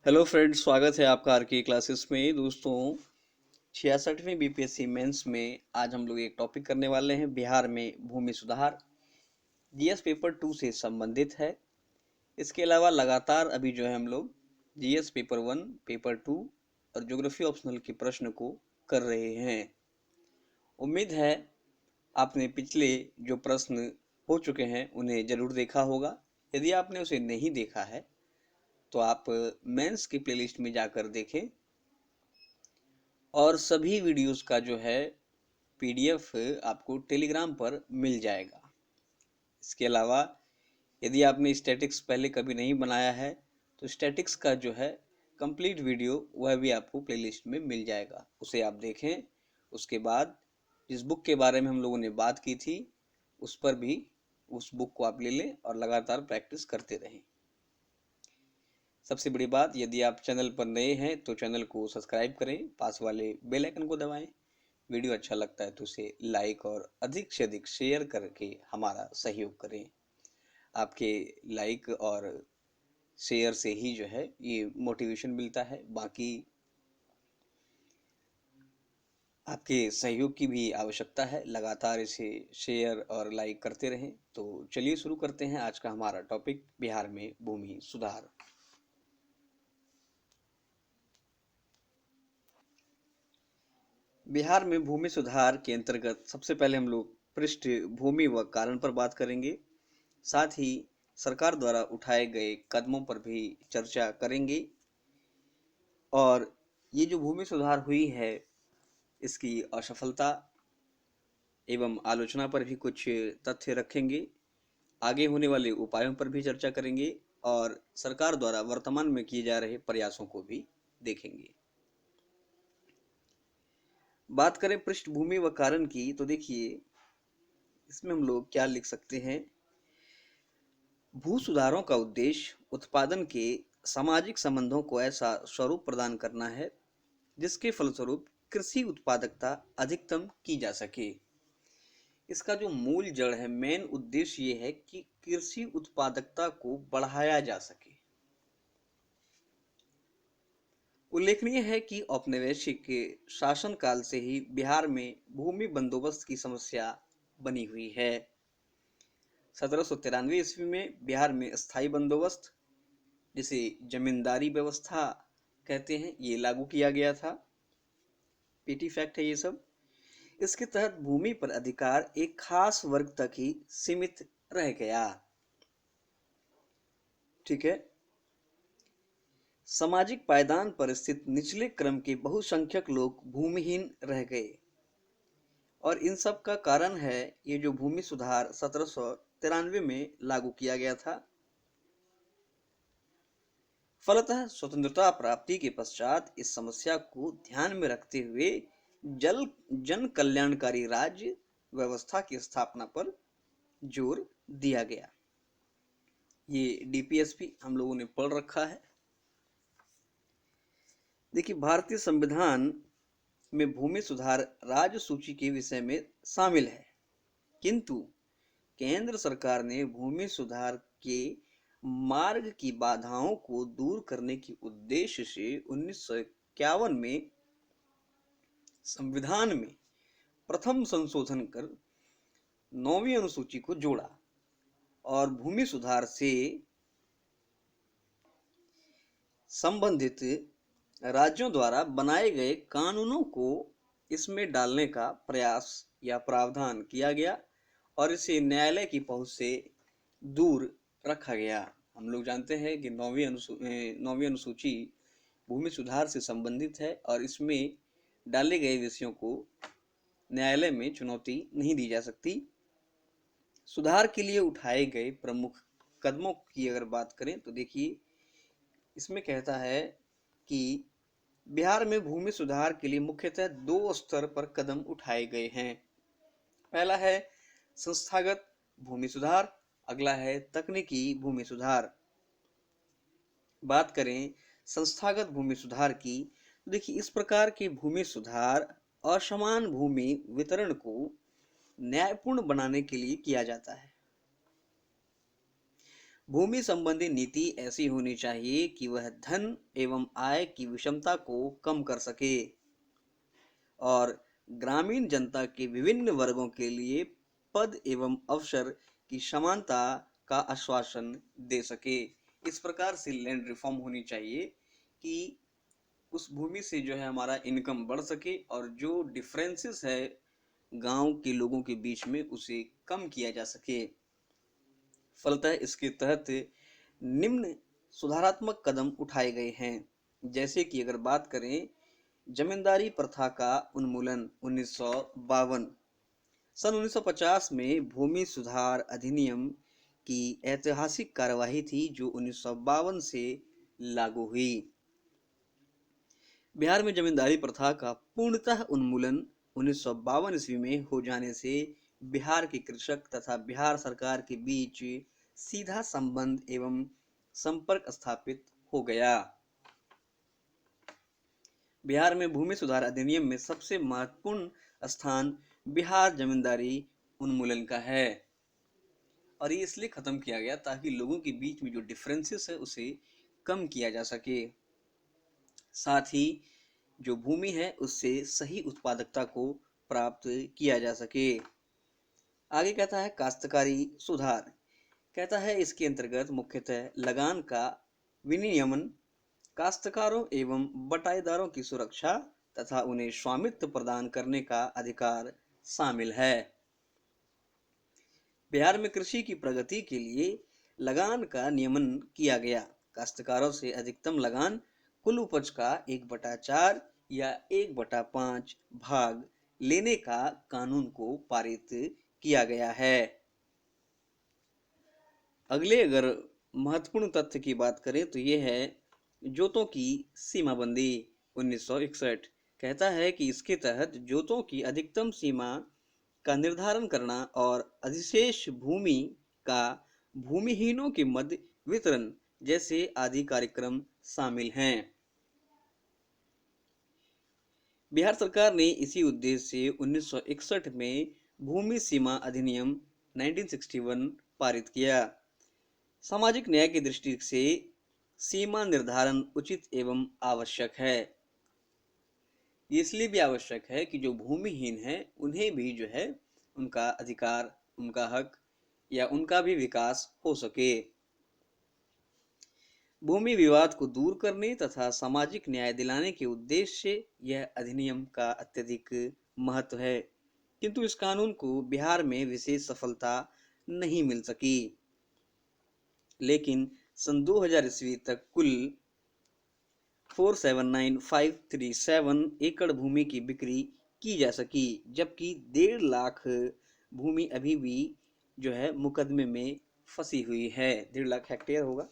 Hello friends, स्वागत है आपका आर के क्लासेस में। दोस्तों, 66वीं बीपीएससी मेंस में आज हम लोग एक टॉपिक करने वाले हैं। बिहार में भूमि सुधार जीएस पेपर 2 से संबंधित है। इसके अलावा लगातार अभी जो है हम लोग जीएस पेपर 1, पेपर 2 और ज्योग्राफी ऑप्शनल के प्रश्न को कर रहे हैं। उम्मीद है आपने पिछले जो प्रश्न हो चुके हैं उन्हें जरूर देखा होगा। यदि आपने उसे नहीं देखा है तो आप मेंस की प्लेलिस्ट में जाकर देखें और सभी वीडियोस का जो है पीडीएफ आपको टेलीग्राम पर मिल जाएगा। इसके अलावा यदि आपने स्टैटिक्स पहले कभी नहीं बनाया है तो स्टैटिक्स का जो है कंप्लीट वीडियो वह भी आपको प्लेलिस्ट में मिल जाएगा, उसे आप देखें। उसके बाद जिस बुक के बारे में हम लोगों ने बात की थी उस पर भी उस बुक को आप ले लें और लगातार प्रैक्टिस करते रहें। सबसे बड़ी बात, यदि आप चैनल पर नए हैं तो चैनल को सब्सक्राइब करें, पास वाले बेल आइकन को दबाएं। वीडियो अच्छा लगता है तो उसे लाइक और अधिक से अधिक शेयर करके हमारा सहयोग करें। आपके लाइक और शेयर से ही जो है ये मोटिवेशन मिलता है। बाकी आपके सहयोग की भी आवश्यकता है, लगातार इसे शेयर और लाइक करते रहें। तो चलिए शुरू करते हैं आज का हमारा टॉपिक, बिहार में भूमि सुधार। बिहार में भूमि सुधार के अंतर्गत सबसे पहले हम लोग पृष्ठभूमि व कारण पर बात करेंगे। साथ ही सरकार द्वारा उठाए गए कदमों पर भी चर्चा करेंगे और ये जो भूमि सुधार हुई है इसकी असफलता एवं आलोचना पर भी कुछ तथ्य रखेंगे। आगे होने वाले उपायों पर भी चर्चा करेंगे और सरकार द्वारा वर्तमान में किए जा रहे प्रयासों को भी देखेंगे। बात करें पृष्ठभूमि व कारण की तो देखिए इसमें हम लोग क्या लिख सकते हैं। भू सुधारों का उद्देश्य उत्पादन के सामाजिक संबंधों को ऐसा स्वरूप प्रदान करना है जिसके फलस्वरूप कृषि उत्पादकता अधिकतम की जा सके। इसका जो मूल जड़ है, मेन उद्देश्य ये है कि कृषि उत्पादकता को बढ़ाया जा सके। उल्लेखनीय है कि औपनिवेशिक के शासनकाल से ही बिहार में भूमि बंदोबस्त की समस्या बनी हुई है। 1793 ईस्वी में बिहार में स्थायी बंदोबस्त, जिसे जमींदारी व्यवस्था कहते हैं, ये लागू किया गया था। पीटी फैक्ट है ये सब। इसके तहत भूमि पर अधिकार एक खास वर्ग तक ही सीमित रह गया। ठीक है। सामाजिक पायदान पर स्थित निचले क्रम के बहुसंख्यक लोग भूमिहीन रह गए और इन सब का कारण है ये जो भूमि सुधार 1793 में लागू किया गया था। फलतः स्वतंत्रता प्राप्ति के पश्चात इस समस्या को ध्यान में रखते हुए जन कल्याणकारी राज्य व्यवस्था की स्थापना पर जोर दिया गया। ये डीपीएसपी हम लोगों ने पढ़ रखा है। देखिए, भारतीय संविधान में भूमि सुधार राज्य सूची के विषय में शामिल है, किंतु केंद्र सरकार ने भूमि सुधार के मार्ग की बाधाओं को दूर करने के उद्देश्य से 1951 में संविधान में प्रथम संशोधन कर 9वीं अनुसूची को जोड़ा और भूमि सुधार से संबंधित राज्यों द्वारा बनाए गए कानूनों को इसमें डालने का प्रयास या प्रावधान किया गया और इसे न्यायालय की पहुंच से दूर रखा गया। हम लोग जानते हैं कि 9वीं अनुसूची भूमि सुधार से संबंधित है और इसमें डाले गए विषयों को न्यायालय में चुनौती नहीं दी जा सकती। सुधार के लिए उठाए गए प्रमुख कदमों की अगर बात करें तो देखिए इसमें कहता है कि बिहार में भूमि सुधार के लिए मुख्यतः 2 स्तर पर कदम उठाए गए हैं। पहला है संस्थागत भूमि सुधार, अगला है तकनीकी भूमि सुधार। बात करें संस्थागत भूमि सुधार की तो देखिए इस प्रकार के भूमि सुधार असमान भूमि वितरण को न्यायपूर्ण बनाने के लिए किया जाता है। भूमि संबंधी नीति ऐसी होनी चाहिए कि वह धन एवं आय की विषमता को कम कर सके और ग्रामीण जनता के विभिन्न वर्गों के लिए पद एवं अवसर की समानता का आश्वासन दे सके। इस प्रकार से लैंड रिफॉर्म होनी चाहिए कि उस भूमि से जो है हमारा इनकम बढ़ सके और जो डिफरेंसेस है गांव के लोगों के बीच में उसे कम किया जा सके। फलतः इसके तहत निम्न सुधारात्मक कदम उठाए गए हैं। जैसे कि अगर बात करें जमींदारी प्रथा का उन्मूलन 1952। सन 1950 में भूमि सुधार अधिनियम की ऐतिहासिक कार्यवाही थी जो 1952 से लागू हुई। बिहार में जमींदारी प्रथा का पूर्णतः उन्मूलन 1952 ईस्वी में हो जाने से बिहार के कृषक तथा बिहार सरकार के बीच सीधा संबंध एवं संपर्क स्थापित हो गया। बिहार में भूमि सुधार अधिनियम में सबसे महत्वपूर्ण स्थान बिहार जमींदारी उन्मूलन का है और ये इसलिए खत्म किया गया ताकि लोगों के बीच में जो डिफरेंसेस है उसे कम किया जा सके, साथ ही जो भूमि है उससे सही उत्पादकता को प्राप्त किया जा सके। आगे कहता है काश्तकारी सुधार। कहता है इसके अंतर्गत मुख्यतः लगान का विनियमन, काश्तकारों एवं बटाईदारों की सुरक्षा तथा उन्हें स्वामित्व प्रदान करने का अधिकार शामिल है। बिहार में कृषि की प्रगति के लिए लगान का नियमन किया गया। काश्तकारों से अधिकतम लगान कुल उपज का 1/4 या 1/5 भाग लेने का कानून को पारित किया गया है। अगले अगर महत्वपूर्ण तथ्य की बात करें तो ये है जोतों की सीमाबंदी 1961। कहता है कि इसके तहत जोतों की अधिकतम सीमा का निर्धारण करना और अधिशेष भूमि का भूमिहीनों के मध्य वितरण जैसे आदि कार्यक्रम शामिल हैं। बिहार सरकार ने इसी उद्देश्य से 1961 में भूमि सीमा अधिनियम 1961 पारित किया। सामाजिक न्याय की दृष्टि से सीमा निर्धारण उचित एवं आवश्यक है। ये इसलिए भी आवश्यक है कि जो भूमिहीन है उन्हें भी जो है उनका अधिकार, उनका हक या उनका भी विकास हो सके। भूमि विवाद को दूर करने तथा सामाजिक न्याय दिलाने के उद्देश्य से यह अधिनियम का अत्यधिक महत्व है, किंतु इस कानून को बिहार में विशेष सफलता नहीं मिल सकी। लेकिन सन 2000 ईस्वी तक कुल 479537 एकड़ भूमि की बिक्री की जा सकी, जबकि 1.5 लाख भूमि अभी भी जो है मुकदमे में फंसी हुई है। 1.5 लाख हेक्टेयर होगा।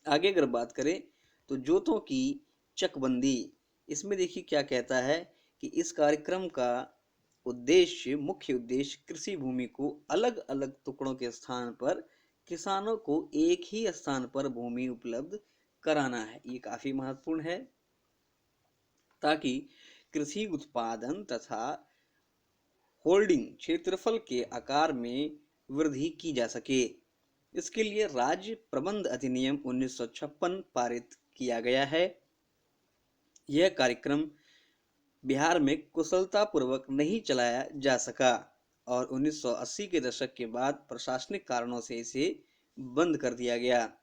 आगे अगर बात करें तो जोतों की चकबंदी, इसमें देखिए क्या कहता है कि इस कार्यक्रम का मुख्य उद्देश्य कृषि भूमि को अलग अलग टुकड़ों के स्थान पर किसानों को एक ही स्थान पर भूमि उपलब्ध कराना है। ये काफी महत्वपूर्ण है ताकि कृषि उत्पादन तथा होल्डिंग क्षेत्रफल के आकार में वृद्धि की जा सके। इसके लिए राज्य प्रबंध अधिनियम 1956 पारित किया गया है। यह कार्यक्रम बिहार में कुशलतापूर्वक नहीं चलाया जा सका और 1980 के दशक के बाद प्रशासनिक कारणों से इसे बंद कर दिया गया,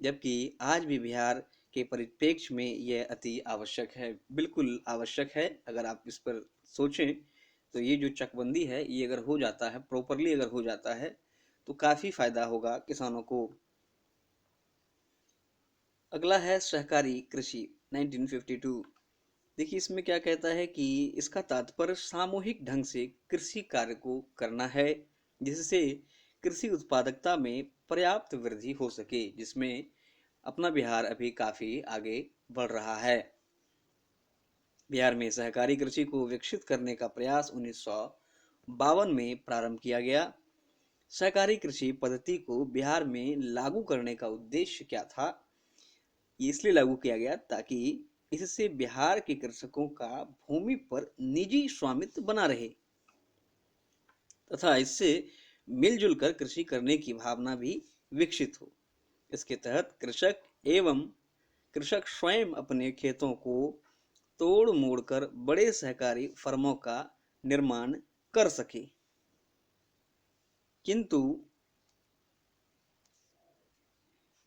जबकि आज भी बिहार के परिप्रेक्ष्य में यह अति आवश्यक है। बिल्कुल आवश्यक है। अगर आप इस पर सोचें तो ये जो चकबंदी है ये अगर हो जाता है, प्रॉपरली अगर हो जाता है तो काफी फायदा होगा किसानों को। अगला है सहकारी कृषि 1952। देखिए इसमें क्या कहता है कि इसका तात्पर्य सामूहिक ढंग से कृषि कार्य को करना है जिससे कृषि उत्पादकता में पर्याप्त वृद्धि हो सके, जिसमें अपना बिहार अभी काफी आगे बढ़ रहा है। बिहार में सहकारी कृषि को विकसित करने का प्रयास 1952 में प्रारंभ किया गया। सहकारी कृषि पद्धति को बिहार में लागू करने का उद्देश्य क्या था? ये इसलिए लागू किया गया ताकि इससे बिहार के कृषकों का भूमि पर निजी स्वामित्व बना रहे तथा इससे मिलजुल कर कृषि करने की भावना भी विकसित हो। इसके तहत कृषक स्वयं अपने खेतों को तोड़ मोड़ कर बड़े सहकारी फर्मों का निर्माण कर सके। किंतु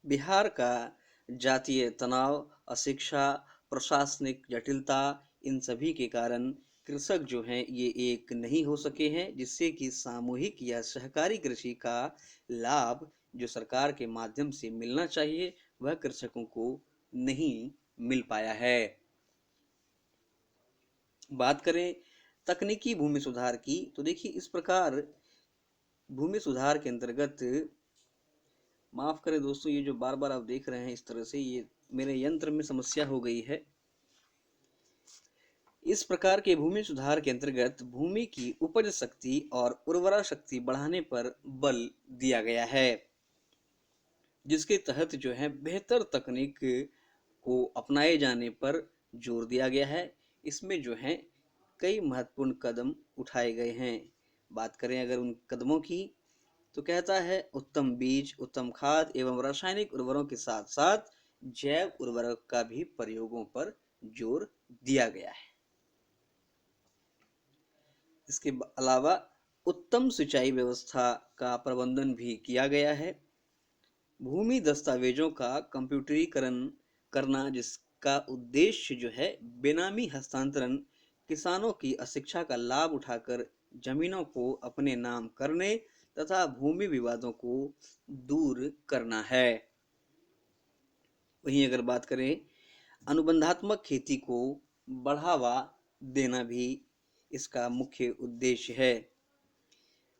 बिहार का जातीय तनाव, अशिक्षा, प्रशासनिक जटिलता, इन सभी के कारण कृषक जो हैं ये एक नहीं हो सके हैं, जिससे कि सामूहिक या सहकारी कृषि का लाभ जो सरकार के माध्यम से मिलना चाहिए वह कृषकों को नहीं मिल पाया है। बात करें तकनीकी भूमि सुधार की तो देखिए इस प्रकार भूमि सुधार के अंतर्गत, माफ करें दोस्तों ये जो बार बार आप देख रहे हैं इस तरह से, ये मेरे यंत्र में समस्या हो गई है। इस प्रकार के भूमि सुधार के अंतर्गत भूमि की उपज शक्ति और उर्वरा शक्ति बढ़ाने पर बल दिया गया है, जिसके तहत जो है बेहतर तकनीक को अपनाए जाने पर जोर दिया गया है। इसमें जो है कई महत्वपूर्ण कदम उठाए गए हैं। बात करें अगर उन कदमों की तो कहता है उत्तम बीज, उत्तम खाद एवं रासायनिक उर्वरकों के साथ साथ जैव उर्वरक का भी प्रयोगों पर जोर दिया गया है। इसके अलावा उत्तम सिंचाई व्यवस्था का प्रबंधन भी किया गया है। भूमि दस्तावेजों का कंप्यूटरीकरण करना, जिसका उद्देश्य जो है बेनामी हस्तांतरण, किसानों की अशिक्षा का लाभ उठाकर जमीनों को अपने नाम करने तथा भूमि विवादों को दूर करना है। वहीं अगर बात करें अनुबंधात्मक खेती को बढ़ावा देना भी इसका मुख्य उद्देश्य है।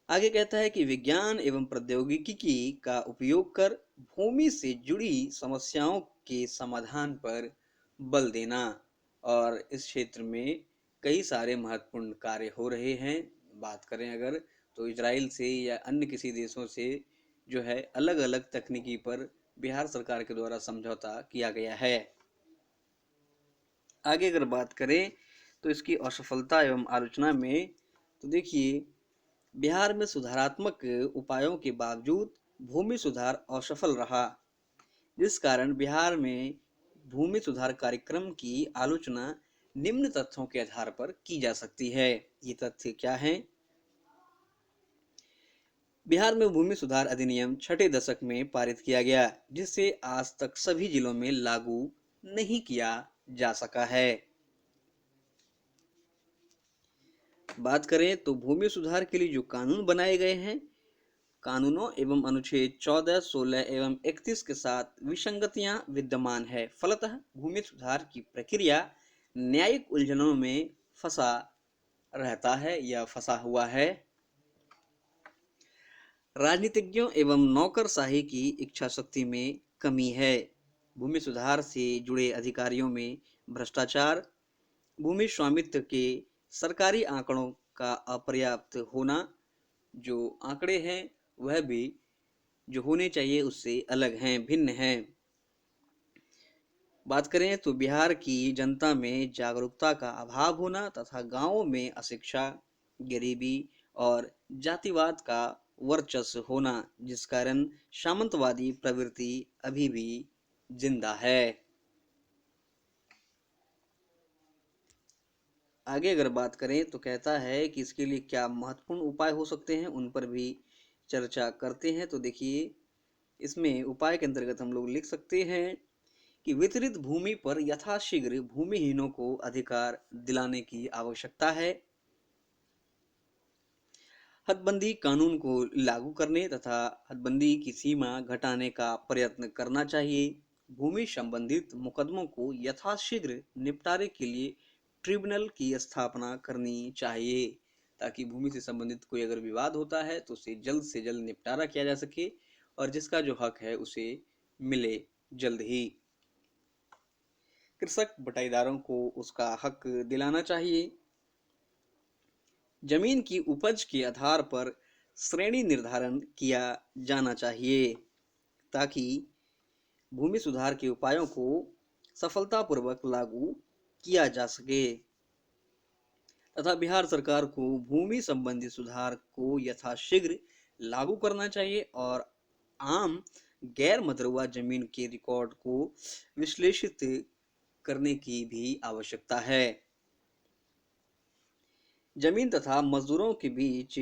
आगे कहता है कि विज्ञान एवं प्रौद्योगिकी का उपयोग कर भूमि से जुड़ी समस्याओं के समाधान पर बल देना, और इस क्षेत्र में कई सारे महत्वपूर्ण कार्य हो रहे हैं। बात करें अगर तो इजराइल से या अन्य किसी देशों से जो है अलग अलग तकनीकी पर बिहार सरकार के द्वारा समझौता किया गया है। आगे अगर बात करें तो इसकी असफलता एवं आलोचना में तो देखिए बिहार में सुधारात्मक उपायों के बावजूद भूमि सुधार असफल रहा, जिस कारण बिहार में भूमि सुधार कार्यक्रम की आलोचना निम्न तथ्यों के आधार पर की जा सकती है। ये तथ्य क्या हैं? बिहार में भूमि सुधार अधिनियम छठे दशक में पारित किया गया, जिसे आज तक सभी जिलों में लागू नहीं किया जा सका है। बात करें तो भूमि सुधार के लिए जो कानून बनाए गए हैं, कानूनों एवं अनुच्छेद 14, 16 एवं 31 के साथ विसंगतियां विद्यमान है। फलतः भूमि सुधार की प्रक्रिया न्यायिक उलझनों में फंसा रहता है या फंसा हुआ है। राजनीतिज्ञों एवं नौकरशाही की इच्छा शक्ति में कमी है। भूमि सुधार से जुड़े अधिकारियों में भ्रष्टाचार, भूमि स्वामित्व के सरकारी आंकड़ों का अपर्याप्त होना, जो आंकड़े हैं वह भी जो होने चाहिए उससे अलग हैं, भिन्न हैं। बात करें तो बिहार की जनता में जागरूकता का अभाव होना तथा गांवों में अशिक्षा, गरीबी और जातिवाद का वर्चस्व होना, जिस कारण सामंतवादी प्रवृत्ति अभी भी जिंदा है। आगे अगर बात करें तो कहता है कि इसके लिए क्या महत्वपूर्ण उपाय हो सकते हैं, उन पर भी चर्चा करते हैं। तो देखिए इसमें उपाय के अंतर्गत हम लोग लिख सकते हैं कि वितरित भूमि पर यथाशीघ्र भूमिहीनों को अधिकार दिलाने की आवश्यकता है। हदबंदी कानून को लागू करने तथा हदबंदी की सीमा घटाने का प्रयत्न करना चाहिए। भूमि संबंधित मुकदमों को यथाशीघ्र निपटारे के लिए ट्रिब्यूनल की स्थापना करनी चाहिए, ताकि भूमि से संबंधित कोई अगर विवाद होता है तो उसे जल्द से जल्द निपटारा किया जा सके और जिसका जो हक है उसे मिले जल्द ही। कृषक बटाईदारों को उसका हक दिलाना चाहिए। जमीन की उपज के आधार पर श्रेणी निर्धारण किया जाना चाहिए, ताकि भूमि सुधार के उपायों को सफलतापूर्वक लागू किया जा सके तथा बिहार सरकार को भूमि संबंधी सुधार को यथाशीघ्र लागू करना चाहिए और आम गैर मदरुआ जमीन के रिकॉर्ड को विश्लेषित करने की भी आवश्यकता है। जमीन तथा मजदूरों के बीच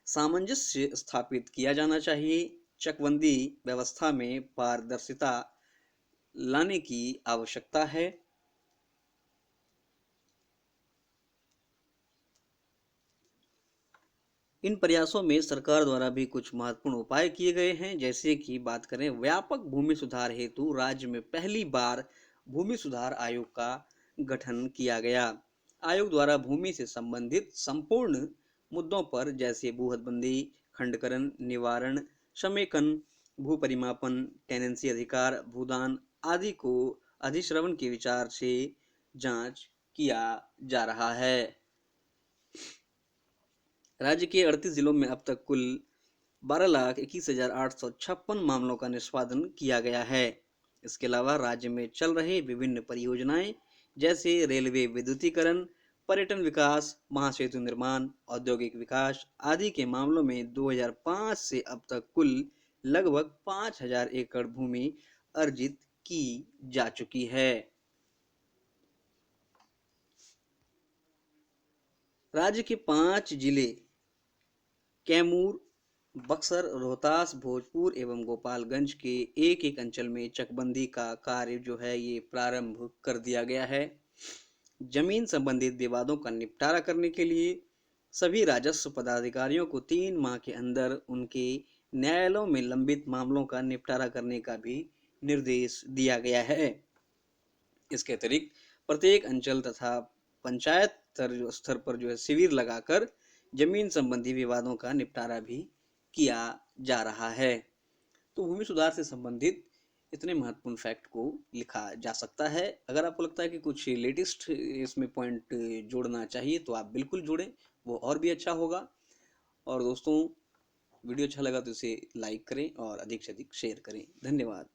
सामंजस्य स्थापित किया जाना चाहिए। चकबंदी व्यवस्था में पारदर्शिता लाने की आवश्यकता है। इन प्रयासों में सरकार द्वारा भी कुछ महत्वपूर्ण उपाय किए गए हैं, जैसे कि बात करें व्यापक भूमि सुधार हेतु राज्य में पहली बार भूमि सुधार आयोग का गठन किया गया। आयोग द्वारा भूमि से संबंधित संपूर्ण मुद्दों पर, जैसे भू हदबंदी, खंडकरण निवारण, समेकन, भू परिमापन, टेनेंसी अधिकार, भूदान आदि को अधिश्रवण के विचार से जांच किया जा रहा है। राज्य के 38 जिलों में अब तक कुल 12,21,856 मामलों का निष्पादन किया गया है। इसके अलावा राज्य में चल रहे विभिन्न परियोजनाएं, जैसे रेलवे विद्युतीकरण, पर्यटन विकास, महासेतु निर्माण, औद्योगिक विकास आदि के मामलों में 2005 से अब तक कुल लगभग 5,000 एकड़ भूमि अर्जित की जा चुकी है। राज्य के 5 जिले कैमूर, बक्सर, रोहतास, भोजपुर एवं गोपालगंज के एक एक अंचल में चकबंदी का कार्य जो है ये प्रारंभ कर दिया गया है। जमीन संबंधित विवादों का निपटारा करने के लिए सभी राजस्व पदाधिकारियों को 3 माह के अंदर उनके न्यायालयों में लंबित मामलों का निपटारा करने का भी निर्देश दिया गया है। इसके अतिरिक्त प्रत्येक अंचल तथा पंचायत स्तर पर जो है शिविर लगाकर जमीन संबंधी विवादों का निपटारा भी किया जा रहा है। तो भूमि सुधार से संबंधित इतने महत्वपूर्ण फैक्ट को लिखा जा सकता है। अगर आपको लगता है कि कुछ लेटेस्ट इसमें पॉइंट जोड़ना चाहिए तो आप बिल्कुल जोड़ें, वो और भी अच्छा होगा। और दोस्तों, वीडियो अच्छा लगा तो इसे लाइक करें और अधिक से अधिक शेयर करें। धन्यवाद।